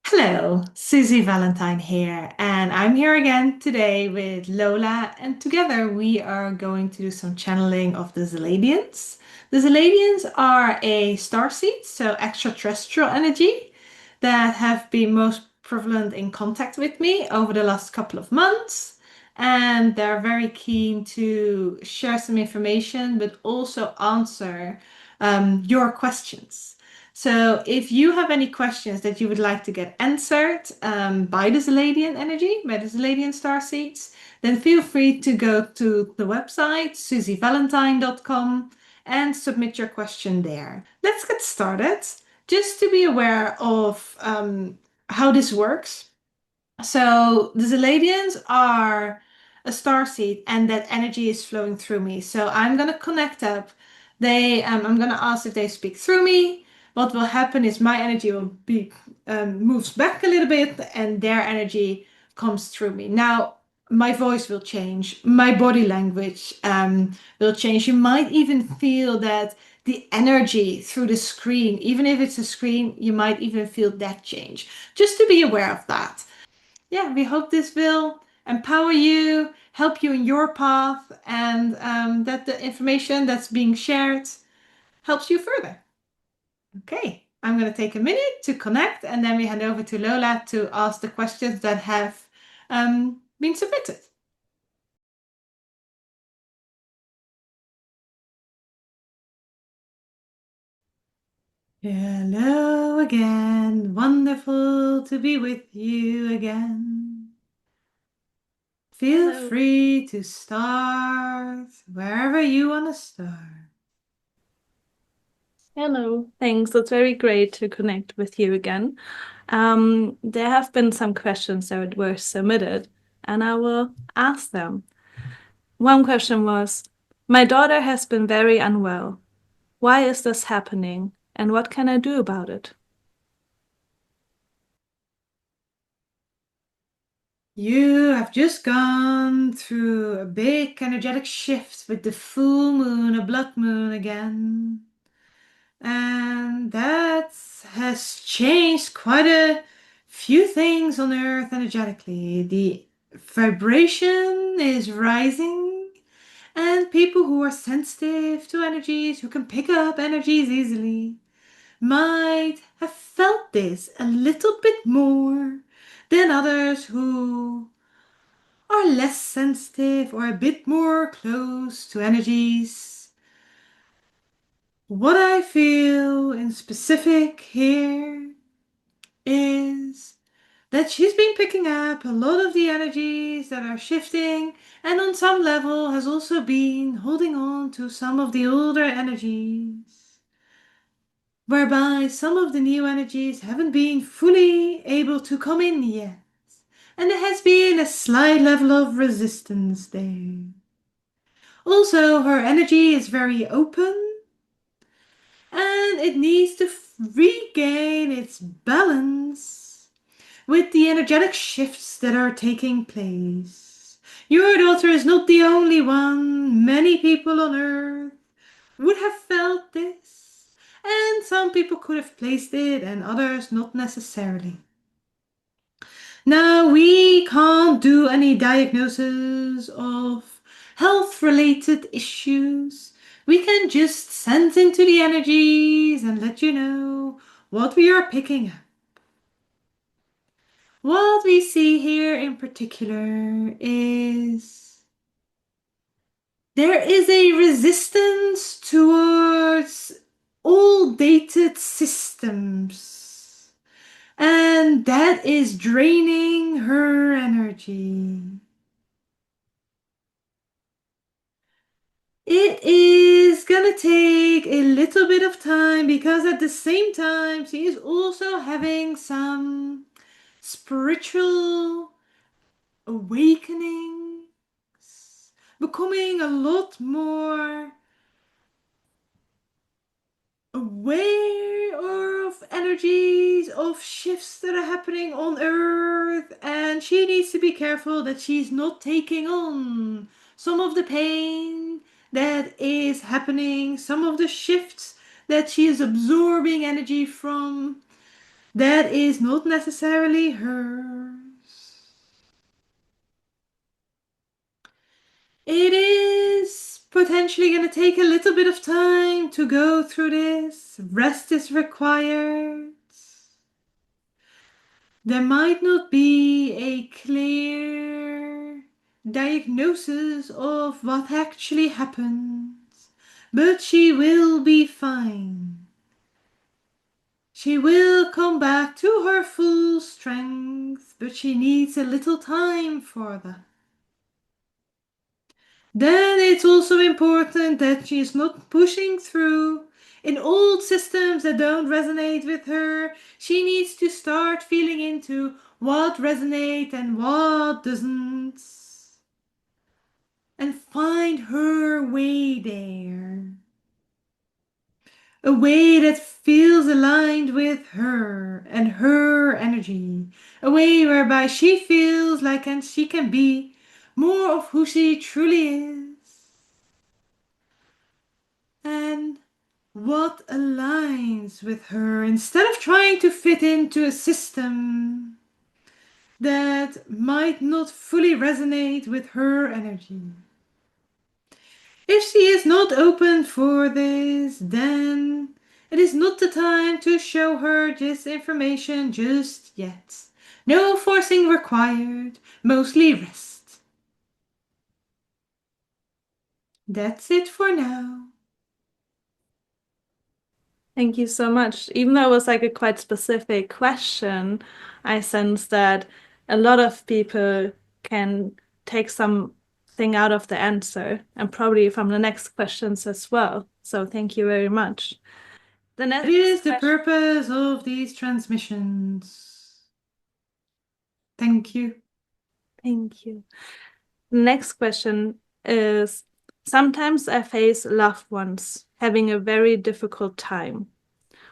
Hello, Susie Valentine here, and I'm here again today with Lola, and together we are going to do some channeling of the Zealadians. The Zealadians are a starseed, so extraterrestrial energy, that have been most prevalent in contact with me over the last couple of months, and they're very keen to share some information, but also answer your questions. So if you have any questions that you would like to get answered by the Zealadian energy, by the Zealadian Starseeds, then feel free to go to the website susievalentine.com and submit your question there. Let's get started. Just to be aware of how this works. So the Zealadians are a star seed, and that energy is flowing through me. So I'm gonna connect up. I'm gonna ask if they speak through me. What will happen is my energy will be moves back a little bit, and their energy comes through me. Now my voice will change, my body language will change. You might even feel that the energy through the screen, even if it's a screen, you might even feel that change. Just to be aware of that. Yeah, we hope this will empower you, help you in your path, and that the information that's being shared helps you further. Okay, I'm going to take a minute to connect, and then we hand over to Lola to ask the questions that have been submitted. Hello again. Wonderful to be with you again. Feel Hello. free to start wherever you want to start. Hello. Thanks. It's very great to connect with you again. There have been some questions that were submitted, and I will ask them. One question was, my daughter has been very unwell. Why is this happening, and what can I do about it? You have just gone through a big energetic shift with the full moon, a blood moon again. And that has changed quite a few things on Earth energetically. The vibration is rising, and people who are sensitive to energies, who can pick up energies easily, might have felt this a little bit more than others who are less sensitive or a bit more close to energies. What I feel in specific here is that she's been picking up a lot of the energies that are shifting, and on some level has also been holding on to some of the older energies, whereby some of the new energies haven't been fully able to come in yet. And there has been a slight level of resistance there. Also, her energy is very open, and it needs to regain its balance with the energetic shifts that are taking place. Your daughter is not the only one. Many people on Earth would have felt this, and some people could have placed it, and others not necessarily. Now, we can't do any diagnosis of health related issues. We can just sense into the energies and let you know what we are picking up. What we see here in particular is there is a resistance towards all dated systems, and that is draining her energy. It is gonna take a little bit of time because at the same time she is also having some spiritual awakenings, becoming a lot more aware of energies, of shifts that are happening on Earth, and she needs to be careful that she's not taking on some of the pain that is happening, some of the shifts that she is absorbing energy from. that is not necessarily hers. It is potentially going to take a little bit of time to go through this. Rest is required. There might not be a clear diagnosis of what actually happens, but she will be fine. She will come back to her full strength, but she needs a little time for that. Then it's also important that she is not pushing through in old systems that don't resonate with her. She needs to start feeling into what resonates and what doesn't. And find her way there. A way that feels aligned with her and her energy. A way whereby she feels like and she can be more of who she truly is. And what aligns with her instead of trying to fit into a system that might not fully resonate with her energy. If she is not open for this, then it is not the time to show her this information just yet. No forcing required, mostly rest. That's it for now. Thank you so much. Even though it was like a quite specific question, I sense that a lot of people can take something out of the answer and probably from the next questions as well. So thank you very much. The That next is the question. purpose of these transmissions. Thank you. Thank you. The next question is, sometimes I face loved ones having a very difficult time.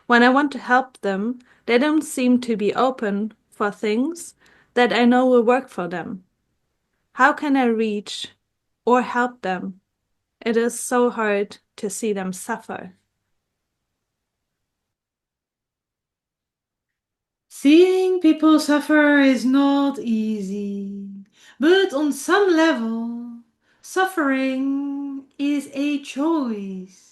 When I want to help them, they don't seem to be open for things that I know will work for them. How can I reach or help them? It is so hard to see them suffer. Seeing people suffer is not easy, but on some level, suffering is a choice.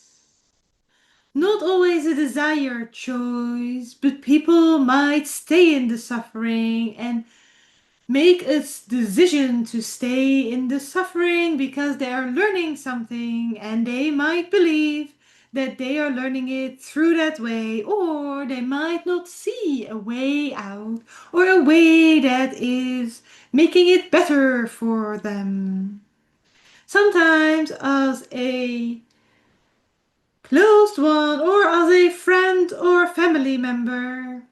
Not always a desired choice, but people might stay in the suffering and make a decision to stay in the suffering because they are learning something and they might believe that they are learning it through that way, or they might not see a way out or a way that is making it better for them. Sometimes as a closed one or as a friend or family member,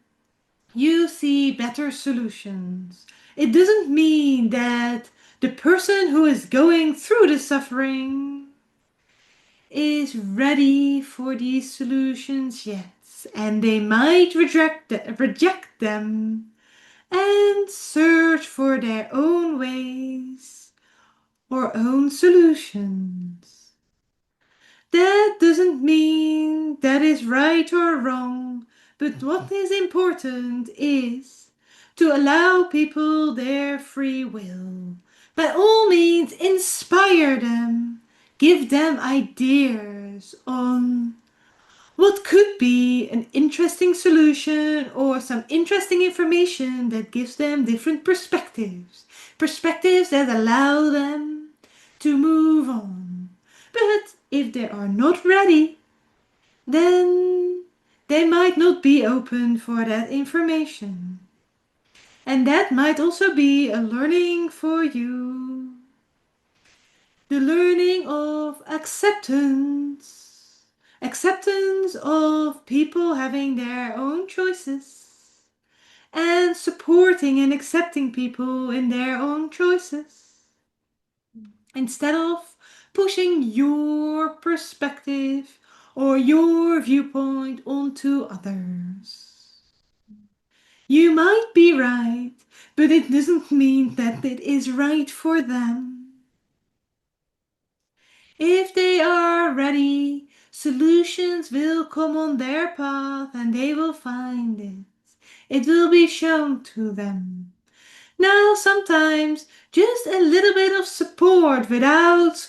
you see better solutions. It doesn't mean that the person who is going through the suffering is ready for these solutions yet, and they might reject them and search for their own ways or own solutions. That doesn't mean that is right or wrong, but what is important is to allow people their free will. By all means, inspire them, give them ideas on what could be an interesting solution or some interesting information that gives them different perspectives. Perspectives that allow them to move on. But if they are not ready, then they might not be open for that information. And that might also be a learning for you. The learning of acceptance. Acceptance of people having their own choices. And supporting and accepting people in their own choices. Instead of pushing your perspective or your viewpoint onto others. You might be right, but it doesn't mean that it is right for them. If they are ready, solutions will come on their path and they will find it. it will be shown to them. Now, sometimes just a little bit of support without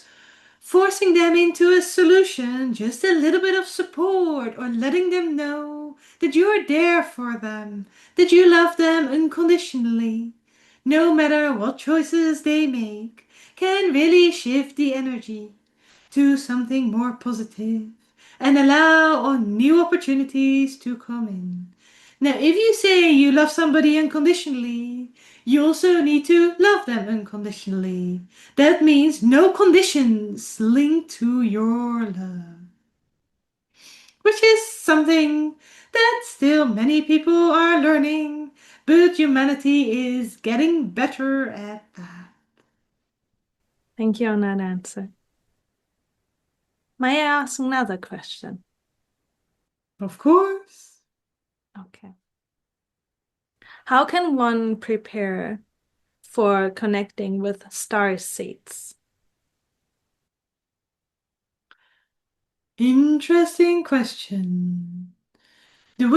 forcing them into a solution, just a little bit of support or letting them know that you're there for them, that you love them unconditionally, no matter what choices they make, can really shift the energy to something more positive and allow on new opportunities to come in. Now, if you say you love somebody unconditionally, you also need to love them unconditionally. That means no conditions linked to your love, which is something that still many people are learning, but humanity is getting better at that. Thank you on that answer. May I ask another question? Of course. Okay. How can one prepare for connecting with starseeds? Interesting question. There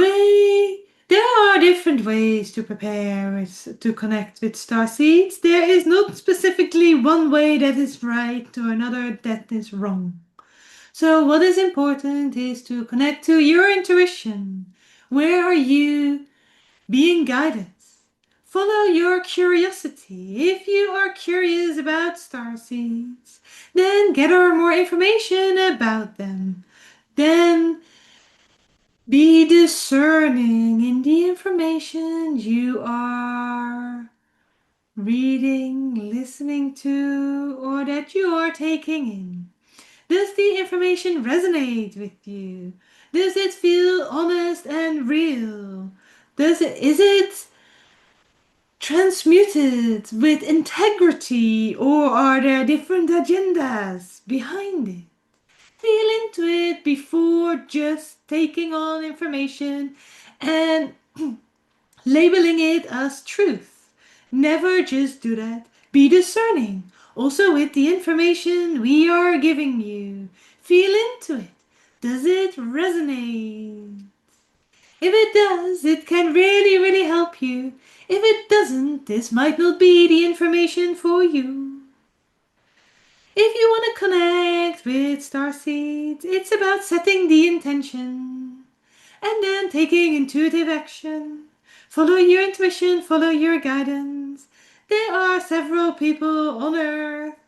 are different ways to prepare to connect with starseeds. There is not specifically one way that is right or another that is wrong. So what is important is to connect to your intuition. Where are you being guided? Follow your curiosity. If you are curious about starseeds, then gather more information about them. Then be discerning in the information you are reading, listening to, or that you are taking in. Does the information resonate with you? Does it feel honest and real? Is it transmuted with integrity, or are there different agendas behind it? Feel into it before just taking on information and labeling it as truth. Never just do that. Be discerning. Also, with the information we are giving you, feel into it. Does it resonate? If it does, it can really, really help you. If it doesn't, this might not be the information for you. If you want to connect with starseeds, it's about setting the intention and then taking intuitive action. Follow your intuition, follow your guidance. There are several people on Earth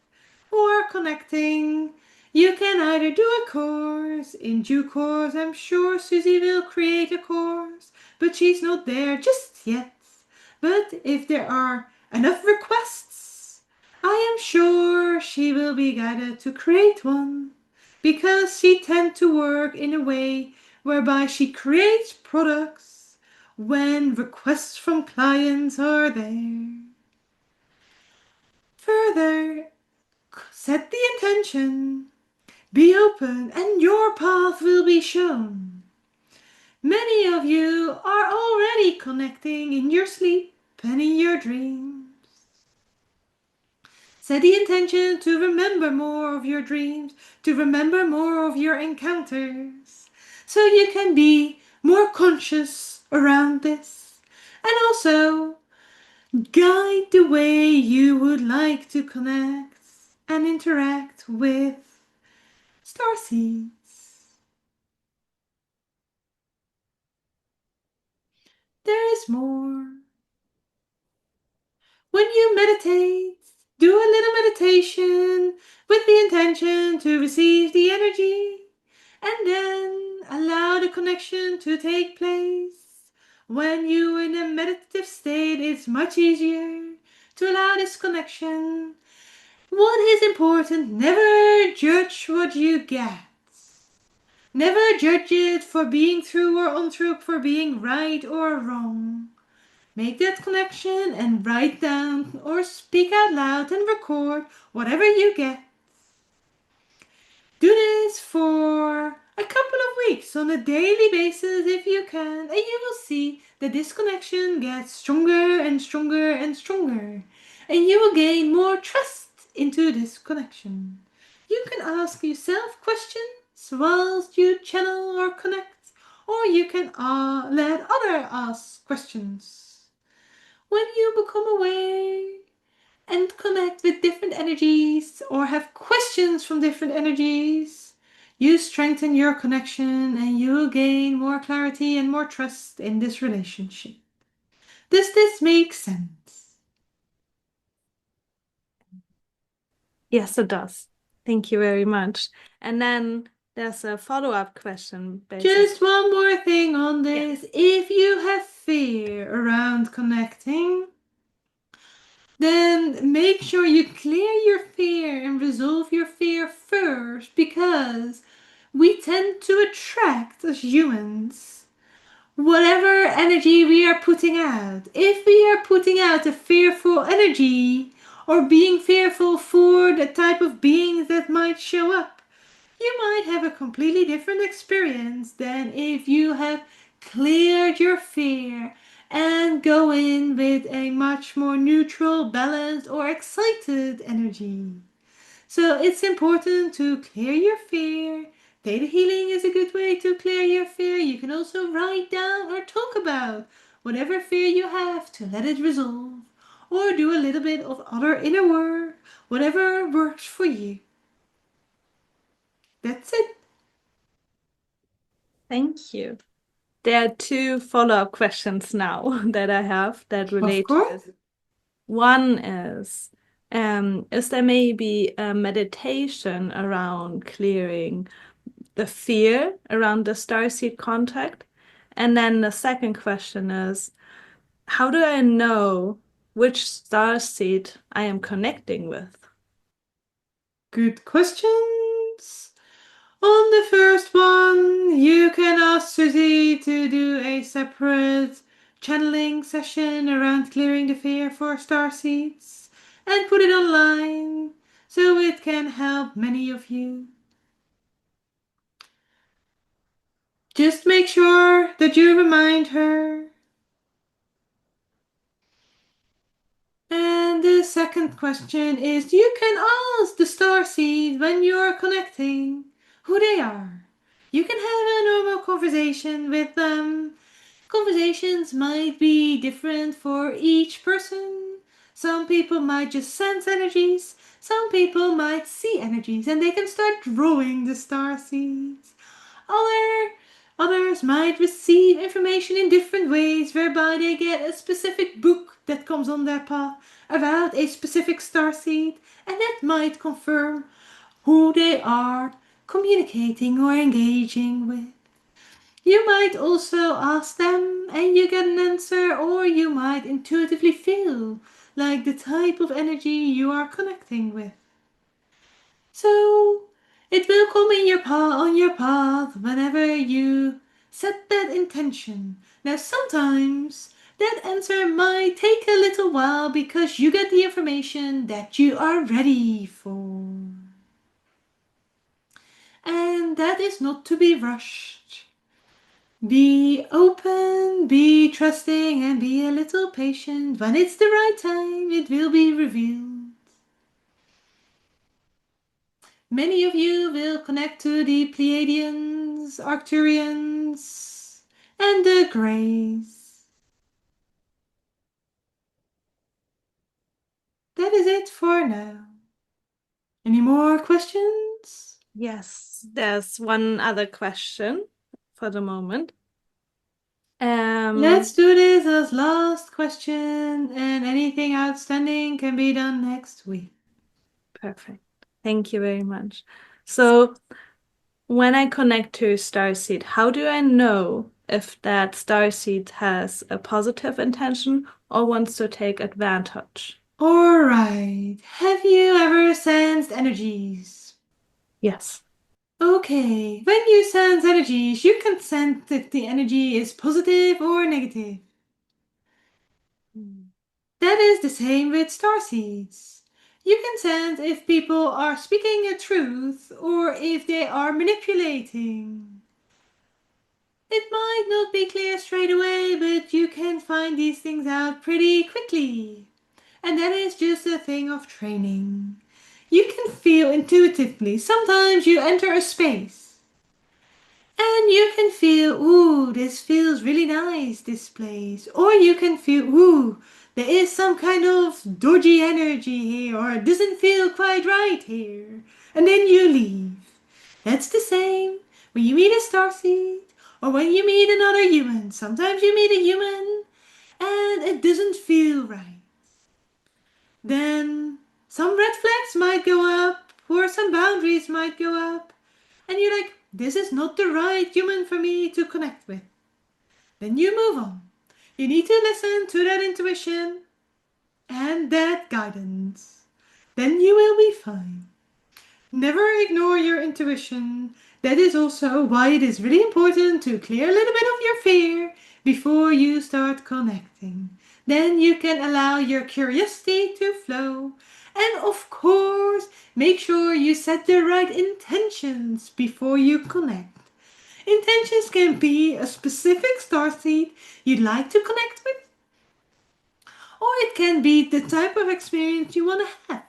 who are connecting. You can either do a course. In due course, I'm sure Susie will create a course, but she's not there just yet. But if there are enough requests, I am sure she will be guided to create one, because she tends to work in a way whereby she creates products when requests from clients are there. Further, set the intention, be open, and your path will be shown. Many of you are already connecting in your sleep and in your dreams. Set the intention to remember more of your dreams, to remember more of your encounters, so you can be more conscious around this, and also guide the way you would like to connect and interact with starseeds. There is more. When you meditate, do a little meditation with the intention to receive the energy and then allow the connection to take place. When you're in a meditative state, it's much easier to allow this connection. What is important, never judge what you get. Never judge it for being true or untrue, for being right or wrong. Make that connection and write down or speak out loud and record whatever you get. Do this for a couple of weeks on a daily basis if you can, and you will see that this connection gets stronger and stronger and stronger, and you will gain more trust into this connection. You can ask yourself questions whilst you channel or connect, or you can let other ask questions. When you become aware and connect with different energies or have questions from different energies, you strengthen your connection and you will gain more clarity and more trust in this relationship. Does this make sense? Yes, it does. Thank you very much. And then there's a follow-up question, basically. Just one more thing on Yeah. this. If you have fear around connecting, then make sure you clear your fear and resolve your fear first, because we tend to attract as humans whatever energy we are putting out. If we are putting out a fearful energy or being fearful for the type of beings that might show up, you might have a completely different experience than if you have cleared your fear and go in with a much more neutral, balanced, or excited energy. So it's important to clear your fear. Data healing is a good way to clear your fear. You can also write down or talk about whatever fear you have to let it resolve, or do a little bit of other inner work, whatever works for you. That's it. Thank you. There are two follow-up questions now that I have that Of relate to course. this. One is there maybe a meditation around clearing the fear around the starseed contact? And then the second question is, how do I know which starseed I am connecting with? Good questions. On the first one, you can ask Susie to do a separate channeling session around clearing the fear for star seeds and put it online so it can help many of you. Just make sure that you remind her. And the second question is, you can ask the star seed when you're connecting who they are. You can have a normal conversation with them. Conversations might be different for each person. Some people might just sense energies. Some people might see energies and they can start drawing the star seeds. Other Others might receive information in different ways, whereby they get a specific book that comes on their path about a specific star seed, and that might confirm who they are communicating or engaging with. You might also ask them and you get an answer, or you might intuitively feel like the type of energy you are connecting with. So it will come in your path on your path whenever you set that intention. Now sometimes that answer might take a little while because you get the information that you are ready for. And that is not to be rushed. Be open, be trusting, and be a little patient. When it's the right time, it will be revealed. Many of you will connect to the Pleiadians, Arcturians, and the Greys. That is it for now. Any more questions? Yes, there's one other question for the moment. Um, Let's do this as last question, and anything outstanding can be done next week. Perfect. Thank you very much. So, when I connect to a starseed, how do I know if that starseed has a positive intention or wants to take advantage? Alright, have you ever sensed energies? Yes. Okay, when you sense energies, you can sense if the energy is positive or negative. Mm. That is the same with starseeds. You can sense if people are speaking a truth or if they are manipulating. It might not be clear straight away, but you can find these things out pretty quickly. And that is just a thing of training. You can feel intuitively. Sometimes you enter a space And you can feel, ooh, this feels really nice, this place. Or you can feel, ooh, there is some kind of dodgy energy here, or it doesn't feel quite right here. And then you leave. That's the same when you meet a starseed, or when you meet another human. Sometimes you meet a human and it doesn't feel right. Then some red flags might go up, or some boundaries might go up. And you're like, this is not the right human for me to connect with. Then you move on. You need to listen to that intuition and that guidance. Then you will be fine. Never ignore your intuition. That is also why it is really important to clear a little bit of your fear before you start connecting. Then you can allow your curiosity to flow. And of course, make sure you set the right intentions before you connect. Intentions can be a specific starseed you'd like to connect with, or it can be the type of experience you want to have.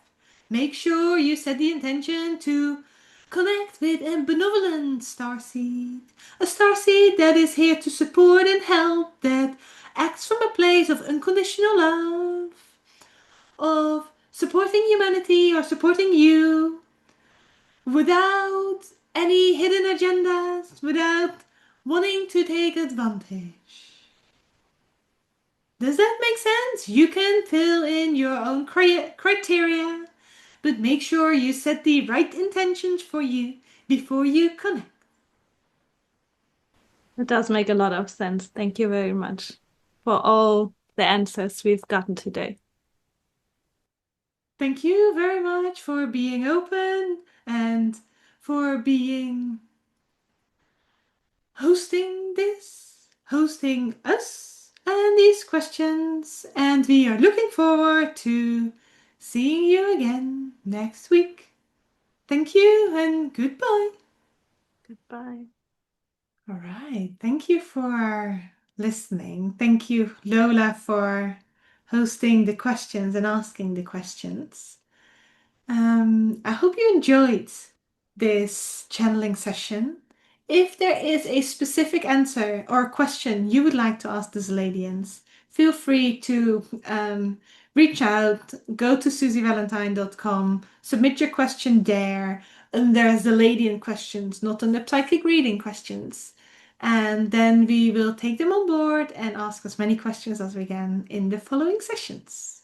Make sure you set the intention to connect with a benevolent starseed. A starseed that is here to support and help, that acts from a place of unconditional love, of supporting humanity or supporting you without any hidden agendas, without wanting to take advantage. Does that make sense? You can fill in your own criteria, but make sure you set the right intentions for you before you connect. It does make a lot of sense. Thank you very much for all the answers we've gotten today. Thank you very much for being open and for being hosting us and these questions. And we are looking forward to seeing you again next week. Thank you and goodbye. Goodbye. All right. Thank you for listening. Thank you, Lola, for hosting the questions and asking the questions. I hope you enjoyed this channeling session. If there is a specific answer or question you would like to ask the Zealadians, feel free to reach out, go to susievalentine.com, submit your question there. And there's Zealadian questions, not on the psychic reading questions. And then we will take them on board and ask as many questions as we can in the following sessions.